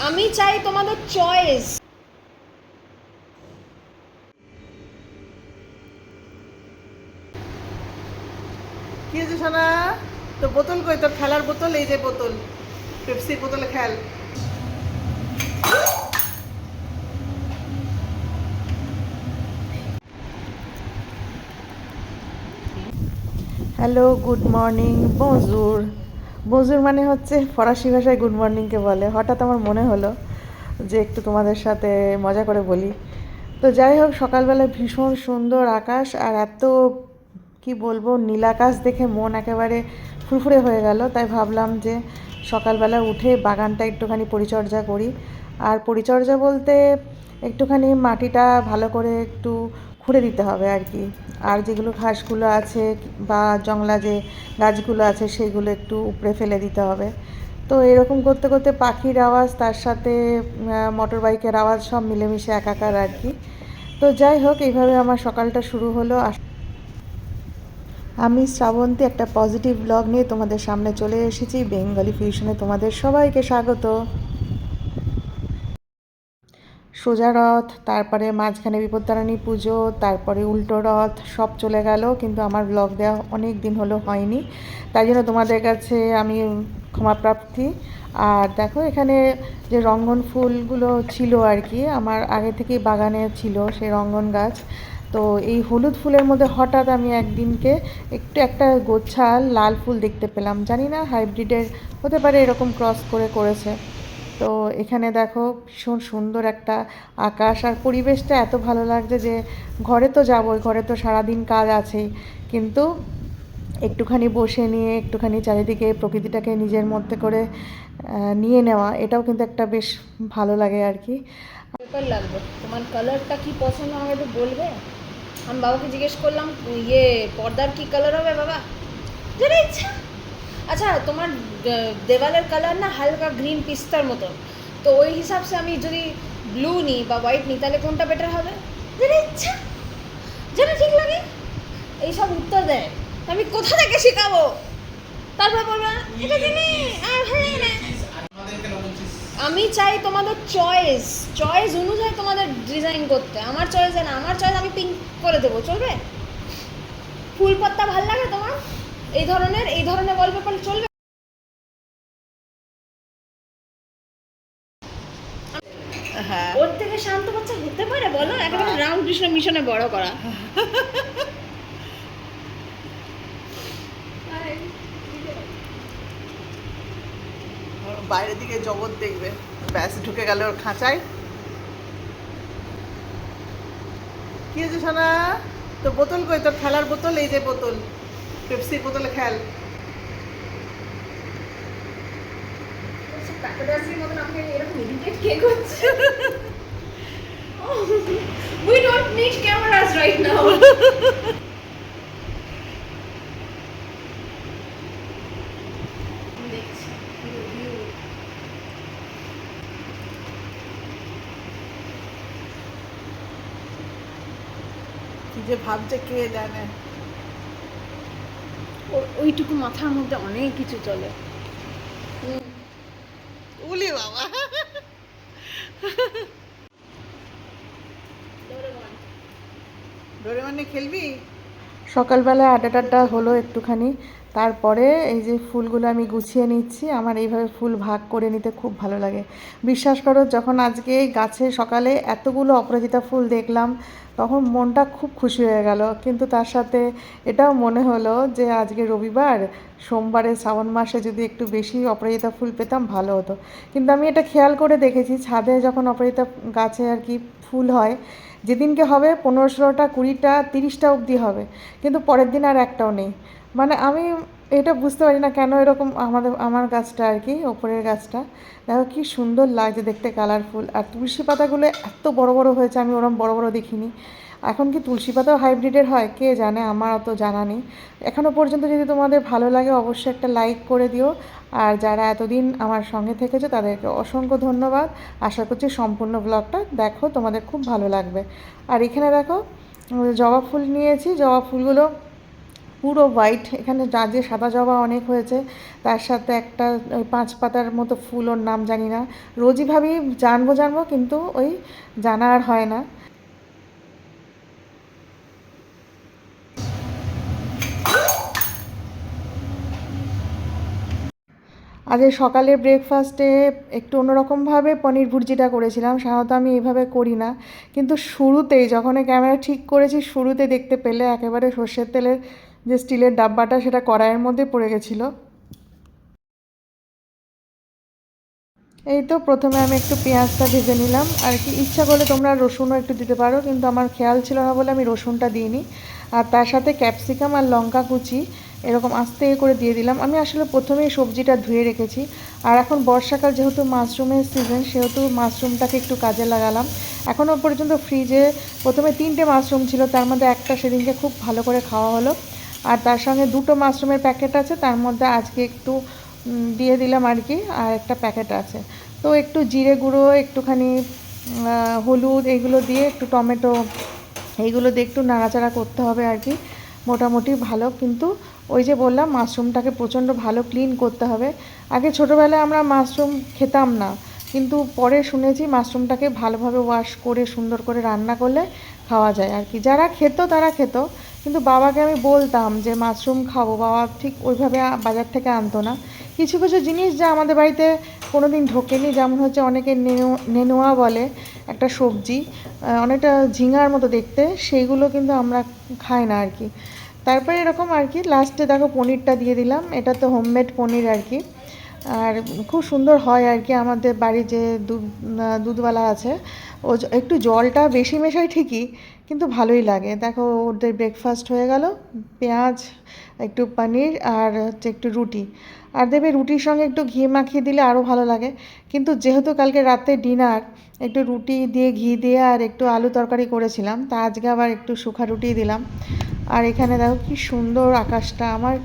আমি চাই তোমাদের চয়েস। কি হয়েছে সোনা? তো বোতল কই তোর? খেলার বোতল, এই যে বোতল, পেপসির বোতলে খেল। হ্যালো, গুড মর্নিং, বজুর। বজুর মানে হচ্ছে ফরাসি ভাষায় গুড মর্নিংকে বলে। হঠাৎ আমার মনে হলো যে একটু তোমাদের সাথে মজা করে বলি। তো যাই হোক, সকালবেলা ভীষণ সুন্দর আকাশ, আর এত কি বলবো, নীলাকাশ দেখে মন একেবারে ফুরফুরে হয়ে গেল। তাই ভাবলাম যে সকালবেলা উঠে বাগানটা একটুখানি পরিচর্যা করি। আর পরিচর্যা বলতে একটুখানি মাটিটা ভালো করে একটু খুঁড়ে দিতে হবে আর কি। আর যেগুলো ঘাসগুলো আছে বা জংলা যে গাছগুলো আছে সেগুলো একটু উপড়ে ফেলে দিতে হবে। তো এরকম করতে করতে পাখির আওয়াজ, তার সাথে মোটর বাইকের আওয়াজ সব মিলেমিশে একাকার আর কি। তো যাই হোক, এইভাবে আমার সকালটা শুরু হলো। আমি শ্রাবন্তী, একটা পজিটিভ ব্লগ নিয়ে তোমাদের সামনে চলে এসেছি। বেঙ্গলি ফিউশনে তোমাদের সবাইকে স্বাগত। সোজা রথ, তারপরে মাঝখানে বিপত্তারিণী পুজো, তারপরে উল্টো রথ, সব চলে গেল, কিন্তু আমার ব্লগ দেওয়া অনেক দিন হলো হয়নি। তাই জন্য তোমাদের কাছে আমি ক্ষমাপ্রার্থী। আর দেখো, এখানে যে রঙ্গন ফুলগুলো ছিল আর কি, আমার আগে থেকেই বাগানে ছিল সেই রঙ্গন গাছ। তো এই হলুদ ফুলের মধ্যে হঠাৎ আমি একদিনকে একটু একটা গোছা লাল ফুল দেখতে পেলাম। জানি না হাইব্রিডের হতে পারে, এরকম ক্রস করে করেছে। তো এখানে দেখো, ভীষণ সুন্দর একটা আকাশ, আর পরিবেশটা এত ভালো লাগছে যে ঘরে তো যাবোই, ঘরে তো সারাদিন কাজ আছেই, কিন্তু একটুখানি বসে নিয়ে একটুখানি চারিদিকে প্রকৃতিটাকে নিজের মধ্যে করে নিয়ে নেওয়া, এটাও কিন্তু একটা বেশ ভালো লাগে আর কি। পেপার লাগবে। তোমার কালারটা কি পছন্দ আমাকে একটু বলবে? আমি বাবাকে জিজ্ঞেস করলাম, ইয়ে পর্দার কি কালার হবে বাবা? যেটা ইচ্ছা। আচ্ছা, তোমার দেওয়ালের কালার না হালকা গ্রিন পিস্তার মতন, তো ওই হিসাব সে আমি যদি ব্লু নিই বা হোয়াইট নিই তাহলে কোনটা বেটার হবে? যেটা ইচ্ছা, যেটা ঠিক লাগে, এইসব উত্তর দেয়। আমি কোথা থেকে শেখাবো? তারপর বলবা এটা দিনে আর ভালো লাগে না। আমি চাই তোমাদের চয়েস। চয়েস অনুযায়ী তোমাদের ডিজাইন করতে। আমার চয়েস না, আমার চয়েস আমি পিঙ্ক করে দেবো, চলবে? ফুল পাত্তা ভাল লাগে তোমার? এই ধরনের ওয়ালপেপার চলবে? হ্যাঁ, ওর থেকে শান্ত বাচ্চা হতে পারে বলো? একেবারে রামকৃষ্ণ মিশনে বড় করা। বাইরের দিকে জগৎ দেখবে। ব্যাস, ঢুকে গেল ওর খাঁচায়। কি হয়েছে সোনা? তো বোতল কই তোর? খেলার বোতল, এই যে বোতল, পেপসির বোতলে খেল। We don't need cameras right now. কি যে ভাবছে কে জানে। ওইটুকু মাথার মধ্যে অনেক কিছু চলে। উলি বাবা, ডোরেমন নিয়ে খেলবি? সকালবেলায় আড্ডা টাড্ডা হলো একটুখানি। তারপরে এই যে ফুলগুলো আমি গুছিয়ে নিচ্ছি। আমার এইভাবে ফুল ভাগ করে নিতে খুব ভালো লাগে। বিশ্বাস করো, যখন আজকে গাছে সকালে এতগুলো অপরাজিতা ফুল দেখলাম, তখন মনটা খুব খুশি হয়ে গেল। কিন্তু তার সাথে এটাও মনে হলো যে আজকে রবিবার, সোমবারে শ্রাবণ মাসে যদি একটু বেশি অপরাজিতা ফুল পেতাম ভালো হতো। কিন্তু আমি এটা খেয়াল করে দেখেছি, ছাদে যখন অপরাজিতা গাছে আর কি ফুল হয়, যেদিনকে হবে 15-16টা, 20টা, 30টা অবধি হবে, কিন্তু পরের দিন আর একটাও নেই। মানে আমি এটা বুঝতে পারি না কেন এরকম। আমার গাছটা আর কি, ওপরের গাছটা দেখো কি সুন্দর লাগছে দেখতে, কালারফুল। আর তুলসী পাতাগুলো এত বড় বড় হয়েছে, আমি ওরম বড় বড় দেখিনি। এখন কি তুলসী পাতাও হাইব্রিডের হয় কে জানে, আমার অত জানা নেই। এখনও পর্যন্ত যদি তোমাদের ভালো লাগে অবশ্যই একটা লাইক করে দিও। আর যারা এতদিন আমার সঙ্গে থেকেছো তাদেরকে অসংখ্য ধন্যবাদ। আশা করছি সম্পূর্ণ ব্লগটা দেখো, তোমাদের খুব ভালো লাগবে। আর এখানে দেখো, জবা ফুল নিয়েছি। জবা ফুলগুলো পুরো হোয়াইট। এখানে যে সাদা জবা অনেক হয়েছে, তার সাথে একটা ওই 5 পাতার মতো ফুল, ওর নাম জানি না। রোজই ভাবি জানবো কিন্তু ওই জানা আর হয় না। আজ এই সকালে ব্রেকফাস্টে একটু অন্যরকমভাবে পনির ভুর্জিটা করেছিলাম। সাধারণত আমি এইভাবে করি না, কিন্তু শুরুতেই যখন এই ক্যামেরা ঠিক করেছি, শুরুতে দেখতে পেলে একেবারে সর্ষের তেলের যে স্টিলের ডাব্বাটা সেটা কড়াইয়ের মধ্যে পড়ে গেছিলো। এই তো প্রথমে আমি একটু পেঁয়াজটা ভেজে নিলাম আর কি। ইচ্ছা করলে তোমরা রসুনও একটু দিতে পারো, কিন্তু আমার খেয়াল ছিল না বলে আমি রসুনটা দিইনি। আর তার সাথে ক্যাপসিকাম আর লঙ্কা কুচি এরকম আস্তে করে দিয়ে দিলাম। আমি আসলে প্রথমেই সবজিটা ধুয়ে রেখেছি, আর এখন বর্ষাকাল যেহেতু মাশরুমের সিজন, সেহেতু মাশরুমটাকে একটু কাজে লাগালাম। এখনও পর্যন্ত ফ্রিজে প্রথমে 3টে মাশরুম ছিল, তার মধ্যে একটা সেদিনকে খুব ভালো করে খাওয়া হলো। আর তার সঙ্গে 2টো মাশরুমের প্যাকেট আছে, তার মধ্যে আজকে একটু দিয়ে দিলাম আর কি, আর একটা প্যাকেট আছে। তো একটু জিরে গুঁড়ো, একটুখানি হলুদ, এইগুলো দিয়ে একটু টমেটো, এইগুলো দিয়ে একটু নাড়াচাড়া করতে হবে আর কি। মোটামুটি ভালো, কিন্তু ওই যে বললাম মাশরুমটাকে প্রচণ্ড ভালো ক্লিন করতে হবে। আগে ছোটোবেলায় আমরা মাশরুম খেতাম না, কিন্তু পরে শুনেছি মাশরুমটাকে ভালোভাবে ওয়াশ করে সুন্দর করে রান্না করলে খাওয়া যায় আর কি। যারা খেত তারা খেত, কিন্তু বাবাকে আমি বলতাম যে মাশরুম খাবো, বাবা ঠিক ওইভাবে বাজার থেকে আনতো না। কিছু কিছু জিনিস যা আমাদের বাড়িতে কোনো দিন ঢোকেনি, যেমন হচ্ছে অনেকে নেনুয়া বলে একটা সবজি, অনেকটা ঝিঙার মতো দেখতে, সেইগুলো কিন্তু আমরা খাই না আর কি। তারপরে এরকম আর কি লাস্টে দেখো পনিরটা দিয়ে দিলাম। এটা তো হোমমেড পনির আর কি, আর খুব সুন্দর হয় আর কি। আমাদের বাড়ি যে দুধওয়ালা আছে, ও একটু জলটা বেশি মেশায় ঠিকই, কিন্তু ভালোই লাগে। দেখো ওদের ব্রেকফাস্ট হয়ে গেল, পেঁয়াজ, একটু পনির আর হচ্ছে একটু রুটি। আর দেবে রুটির সঙ্গে একটু ঘি মাখিয়ে দিলে আরও ভালো লাগে, কিন্তু যেহেতু কালকে রাতে ডিনার একটু রুটি দিয়ে ঘি দিয়ে আর একটু আলু তরকারি করেছিলাম, তা আজকে আবার একটু শুকা রুটি দিলাম। আর এখানে দেখো কি সুন্দর আকাশটা, আমার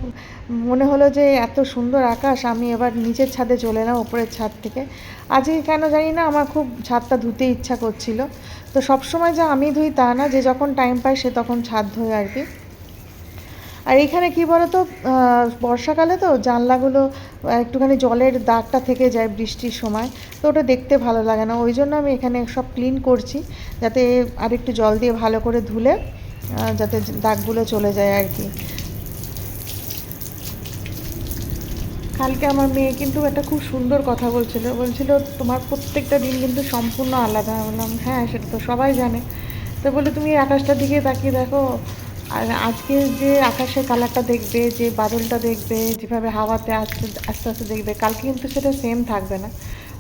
মনে হলো যে এত সুন্দর আকাশ, আমি এবার নিচের ছাদে চলে এলাম ওপরের ছাদ থেকে। আজকে কেন জানি না আমার খুব ছাদটা ধুতে ইচ্ছা করছিল। তো সবসময় যে আমি ধুই তা না, যে যখন টাইম পায় সে তখন ছাদ ধোয় আর কি। আর এইখানে কী বলো তো, বর্ষাকালে তো জানলাগুলো একটুখানি জলের দাগটা থেকে যায় বৃষ্টির সময়, তো ওটা দেখতে ভালো লাগে না। ওই জন্য আমি এখানে সব ক্লিন করছি, যাতে আরেকটু জল দিয়ে ভালো করে ধুলে যাতে দাগগুলো চলে যায় আর কি। কালকে আমার মেয়ে কিন্তু একটা খুব সুন্দর কথা বলছিল তোমার প্রত্যেকটা দিন কিন্তু সম্পূর্ণ আলাদা। বললাম হ্যাঁ, সেটা তো সবাই জানে। তো বলে তুমি আকাশটার দিকে তাকিয়ে দেখো, আর আজকে যে আকাশের কালারটা দেখবে, যে বাদলটা দেখবে, যেভাবে হাওয়াতে আস্তে আস্তে আস্তে দেখবে, কালকে কিন্তু সেটা সেম থাকবে না।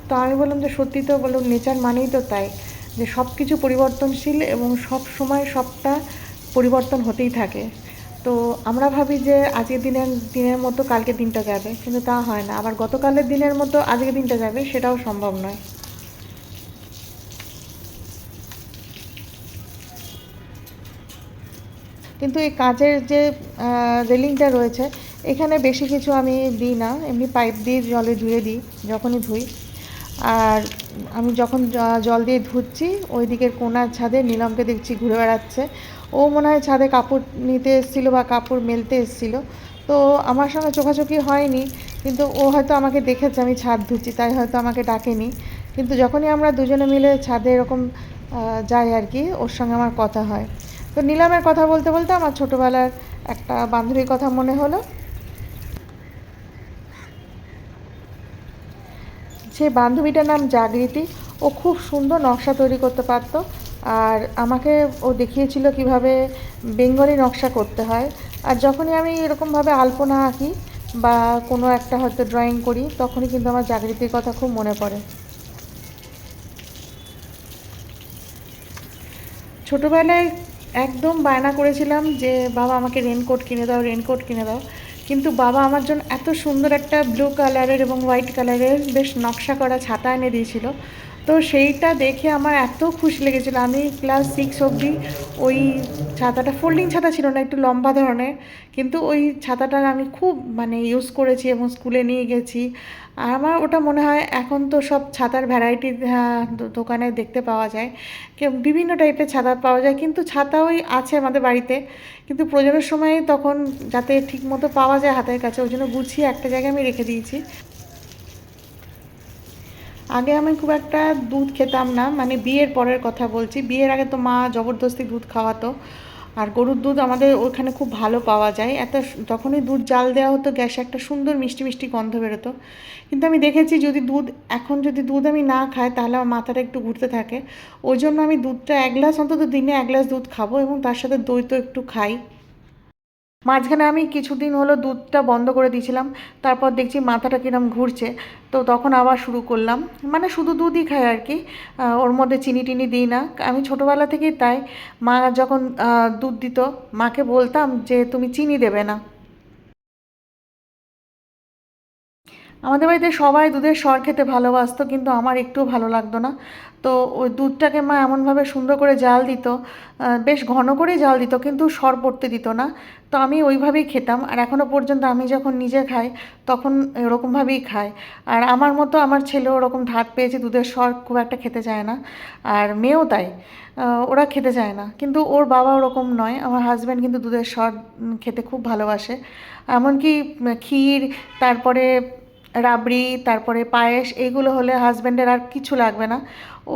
তো আমি বললাম যে সত্যি তো, বললাম নেচার মানেই তো তাই, যে সব কিছু পরিবর্তনশীল এবং সব সময় সবটা পরিবর্তন হতেই থাকে। তো আমরা ভাবি যে আজকের দিনের মতো কালকের দিনটা যাবে, কিন্তু তা হয় না। আবার গতকালের দিনের মতো আজকের দিনটা যাবে, সেটাও সম্ভব নয়। কিন্তু এই কাঁচের যে রেলিংটা রয়েছে, এখানে বেশি কিছু আমি দিই না, এমনি পাইপ দিয়ে জলে ধুয়ে দিই যখনই ধুই। আর আমি যখন জল দিয়ে ধুচ্ছি, ওই দিকের কোণার ছাদে নীলমকে দেখছি ঘুরে বেড়াচ্ছে। ও মনে হয় ছাদে কাপড় নিতে এসেছিলো বা কাপড় মেলতে এসেছিলো, তো আমার সঙ্গে চোখাচোখি হয়নি, কিন্তু ও হয়তো আমাকে দেখেছে আমি ছাদ ধুচ্ছি, তাই হয়তো আমাকে ডাকেনি। কিন্তু যখনই আমরা দুজনে মিলে ছাদে এরকম যাই আর কি, ওর সঙ্গে আমার কথা হয়। তো নীলমের কথা বলতে বলতে আমার ছোটোবেলার একটা বান্ধবীর কথা মনে হলো। সেই বান্ধবীটার নাম জাগৃতি। ও খুব সুন্দর নকশা তৈরি করতে পারতো, আর আমাকে ও দেখিয়েছিল কিভাবে বেঙ্গলি নকশা করতে হয়। আর যখনই আমি এরকমভাবে আলপনা আঁকি বা কোনো একটা হয়তো ড্রয়িং করি, তখনই কিন্তু আমার জাগৃতির কথা খুব মনে পড়ে। ছোটোবেলায় একদম বায়না করেছিলাম যে বাবা আমাকে রেনকোট কিনে দাও, রেনকোট কিনে দাও। কিন্তু বাবা আমার জন্য এত সুন্দর একটা ব্লু কালারের এবং হোয়াইট কালারের বেশ নকশা করা ছাতা এনে দিয়েছিল। তো সেইটা দেখে আমার এত খুশি লেগেছিলো। আমি ক্লাস 6 অবধি ওই ছাতাটা, ফোল্ডিং ছাতা ছিল না, একটু লম্বা ধরনের, কিন্তু ওই ছাতাটা আমি খুব মানে ইউজ করেছি এবং স্কুলে নিয়ে গেছি। আর আমার ওটা মনে হয় এখন তো সব ছাতার ভ্যারাইটি দোকানে দেখতে পাওয়া যায়, বিভিন্ন টাইপের ছাতা পাওয়া যায়, কিন্তু ছাতা ওই আছে আমাদের বাড়িতে, কিন্তু প্রয়োজনের সময় তখন যাতে ঠিক মতো পাওয়া যায় হাতের কাছে, ওই জন্য গুছিয়ে একটা জায়গায় আমি রেখে দিয়েছি। আগে আমি খুব একটা দুধ খেতাম না, মানে বিয়ের পরের কথা বলছি। বিয়ের আগে তো মা জবরদস্তি দুধ খাওয়াতো, আর গরুর দুধ আমাদের ওখানে খুব ভালো পাওয়া যায়। যখনই দুধ জাল দেওয়া হতো গ্যাসে একটা সুন্দর মিষ্টি মিষ্টি গন্ধ বেরোতো। কিন্তু আমি দেখেছি এখন যদি দুধ আমি না খাই তাহলে আমার মাথাটা একটু ঘুরতে থাকে। ওই জন্য আমি দুধটা 1 গ্লাস, অন্তত দিনে 1 গ্লাস দুধ খাবো, এবং তার সাথে দই তো একটু খাই। মাঝখানে আমি কিছুদিন হলো দুধটা বন্ধ করে দিয়েছিলাম, তারপর দেখছি মাথাটা কিরম ঘুরছে, তো তখন আবার শুরু করলাম। মানে শুধু দুধই খাই আর কি, ওর মধ্যে চিনি টিনি দিই না। আমি ছোটোবেলা থেকেই তাই। মা যখন দুধ দিত মাকে বলতাম যে তুমি চিনি দেবে না। আমাদের বাড়িতে সবাই দুধের সর খেতে ভালোবাসতো, কিন্তু আমার একটুও ভালো লাগতো না। তো ওই দুধটাকে মা এমনভাবে সুন্দর করে জাল দিত, বেশ ঘন করেই জাল দিত, কিন্তু সর পড়তে দিত না। তো আমি ওইভাবেই খেতাম, আর এখনও পর্যন্ত আমি যখন নিজে খাই তখন এরকমভাবেই খাই। আর আমার মতো আমার ছেলে ওরকম ধাত পেয়েছে, দুধের সর খুব একটা খেতে চায় না, আর মেয়েও তাই। ওরা খেতে চায় না, কিন্তু ওর বাবা ওরকম নয়। আমার হাজব্যান্ড কিন্তু দুধের সর খেতে খুব ভালোবাসে। এমনকি ক্ষীর, তারপরে রাবড়ি, তারপরে পায়েস, এইগুলো হলে হাজব্যান্ডের আর কিছু লাগবে না,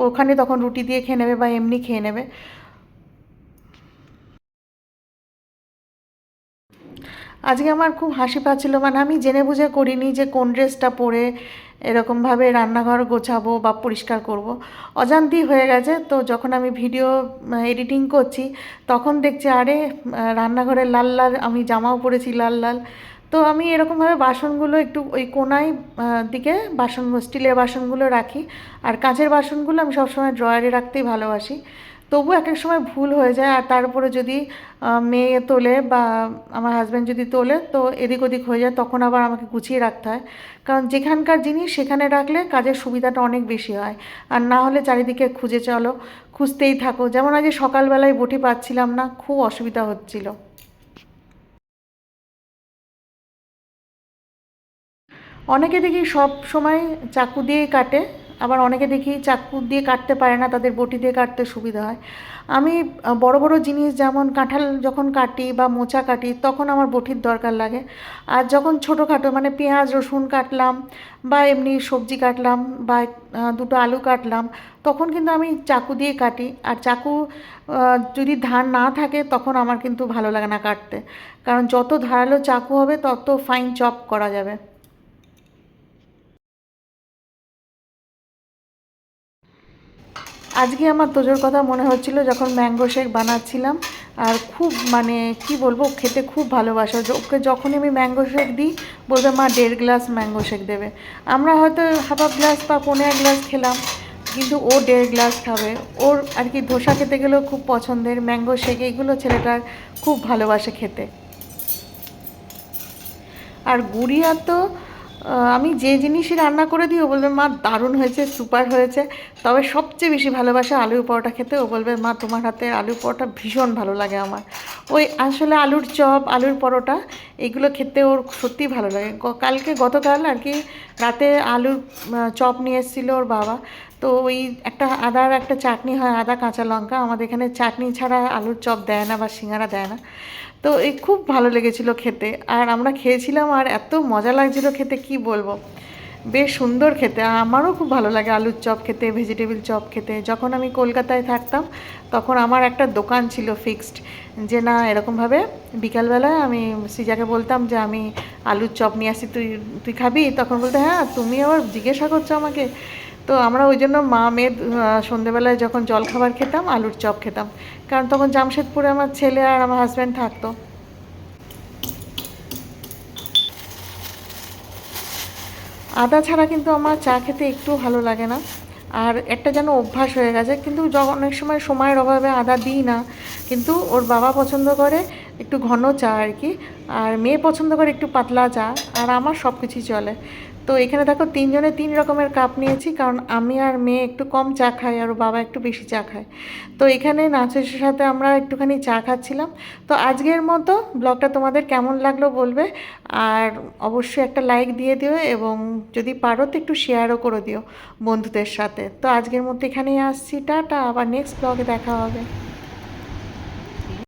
ওখানে তখন রুটি দিয়ে খেয়ে নেবে বা এমনি খেয়ে নেবে। আজকে আমার খুব হাসি পাচ্ছিল, মানে আমি জেনে বুঝে করিনি যে কোন ড্রেসটা পরে এরকমভাবে রান্নাঘর গোছাবো বা পরিষ্কার করব। অজান্তেই হয়ে গেছে। তো যখন আমি ভিডিও এডিটিং করছি তখন দেখছি আরে রান্নাঘরে লাল লাল আমি জামাও পরেছি লাল লাল। তো আমি এরকমভাবে বাসনগুলো একটু ওই কোনায় দিকে স্টিলের বাসনগুলো রাখি, আর কাঁচের বাসনগুলো আমি সবসময় ড্রয়ারে রাখতেই ভালোবাসি। তবু এক এক সময় ভুল হয়ে যায়, আর তার উপরে যদি মেয়ে তোলে বা আমার হাজব্যান্ড যদি তোলে তো এদিক ওদিক হয়ে যায়, তখন আবার আমাকে গুছিয়ে রাখতে হয়। কারণ যেখানকার জিনিস সেখানে রাখলে কাজের সুবিধাটা অনেক বেশি হয়, আর না হলে চারিদিকে খুঁজতেই থাকো। যেমন আজ সকালবেলায় বটি পাচ্ছিলাম না, খুব অসুবিধা হচ্ছিল। অনেকে দেখি সব সময় চাকু দিয়েই কাটে, আবার অনেকে দেখি চাকু দিয়ে কাটতে পারে না, তাদের বটি দিয়ে কাটতে সুবিধা হয়। আমি বড় বড় জিনিস যেমন কাঁঠাল যখন কাটি বা মোচা কাটি তখন আমার বটির দরকার লাগে। আর যখন ছোটোখাটো মানে পেঁয়াজ রসুন কাটলাম বা এমনি সবজি কাটলাম বা দুটো আলু কাটলাম, তখন কিন্তু আমি চাকু দিয়ে কাটি। আর চাকু যদি ধার না থাকে তখন আমার কিন্তু ভালো লাগে না কাটতে, কারণ যত ধারালো চাকু হবে তত ফাইন চপ করা যাবে। আজকে আমার তোজোর কথা মনে হচ্ছিল যখন ম্যাঙ্গো শেক বানাচ্ছিলাম, আর খুব মানে কি বলবো, খেতে খুব ভালোবাসে। ওকে যখনই আমি ম্যাঙ্গো শেক দিই বলবে মা 1.5 গ্লাস ম্যাঙ্গো শেক দেবে। আমরা হয়তো হাফ গ্লাস বা 1.25 গ্লাস খেলাম, কিন্তু ও 1.5 গ্লাস খাবে। ওর আর কি ধোসা খেতে গেলেও খুব পছন্দের, ম্যাঙ্গো শেক এইগুলো ছেলেটার খুব ভালোবাসে খেতে। আর গুড়িয়া তো আমি যে জিনিসই রান্না করে দিই ও বলবে মা দারুণ হয়েছে, সুপার হয়েছে। তবে সবচেয়ে বেশি ভালোবাসে আলুর পরোটা খেতে। ও বলবে মা তোমার হাতে আলুর পরোটা ভীষণ ভালো লাগে আমার। ওই আসলে আলুর চপ, আলুর পরোটা এগুলো খেতে ওর সত্যিই ভালো লাগে। গতকাল আর কি রাতে আলুর চপ নিয়ে এসেছিলো ওর বাবা। তো ওই একটা আদার একটা চাটনি হয়, আদা কাঁচা লঙ্কা, আমাদের এখানে চাটনি ছাড়া আলুর চপ দেয় না বা সিঙ্গারা দেয় না। তো এই খুব ভালো লেগেছিলো খেতে, আর আমরা খেয়েছিলাম, আর এত মজা লাগছিলো খেতে কি বলবো, বেশ সুন্দর খেতে। আমারও খুব ভালো লাগে আলুর চপ খেতে, ভেজিটেবিল চপ খেতে। যখন আমি কলকাতায় থাকতাম তখন আমার একটা দোকান ছিল ফিক্সড, যে না এরকমভাবে বিকালবেলায় আমি সৃজাকে বলতাম যে আমি আলুর চপ নিয়ে আসি, তুই তুই খাবি? তখন বলতে হ্যাঁ, তুমি আবার জিজ্ঞাসা করছো আমাকে। তো আমরা ওই জন্য মা মেয়ে সন্ধেবেলায় যখন জলখাবার খেতাম আলুর চপ খেতাম, কারণ তখন জামশেদপুরে আমার ছেলে আর আমার হাজব্যান্ড থাকতো। আদা ছাড়া কিন্তু আমার চা খেতে একটু ভালো লাগে না, আর একটা যেন অভ্যাস হয়ে গেছে। কিন্তু অনেক সময় সময়ের অভাবে আদা দিই না, কিন্তু ওর বাবা পছন্দ করে একটু ঘন চা আর কি, আর মেয়ে পছন্দ করে একটু পাতলা চা, আর আমার সব কিছুই চলে। তো এখানে দেখো 3 জনে 3 রকমের কাপ নিয়েছি, কারণ আমি আর মেয়ে একটু কম চা খাই আর ওর বাবা একটু বেশি চা খায়। তো এখানে নাচের সাথে আমরা একটুখানি চা খাচ্ছিলাম। তো আজকের মতো ব্লগটা তোমাদের কেমন লাগলো বলবে, আর অবশ্যই একটা লাইক দিয়ে দিও, এবং যদি পারো তো একটু শেয়ারও করে দিও বন্ধুদের সাথে। তো আজকের মতো এখানেই আসছি, টাটা, আবার নেক্সট ব্লগে দেখা হবে।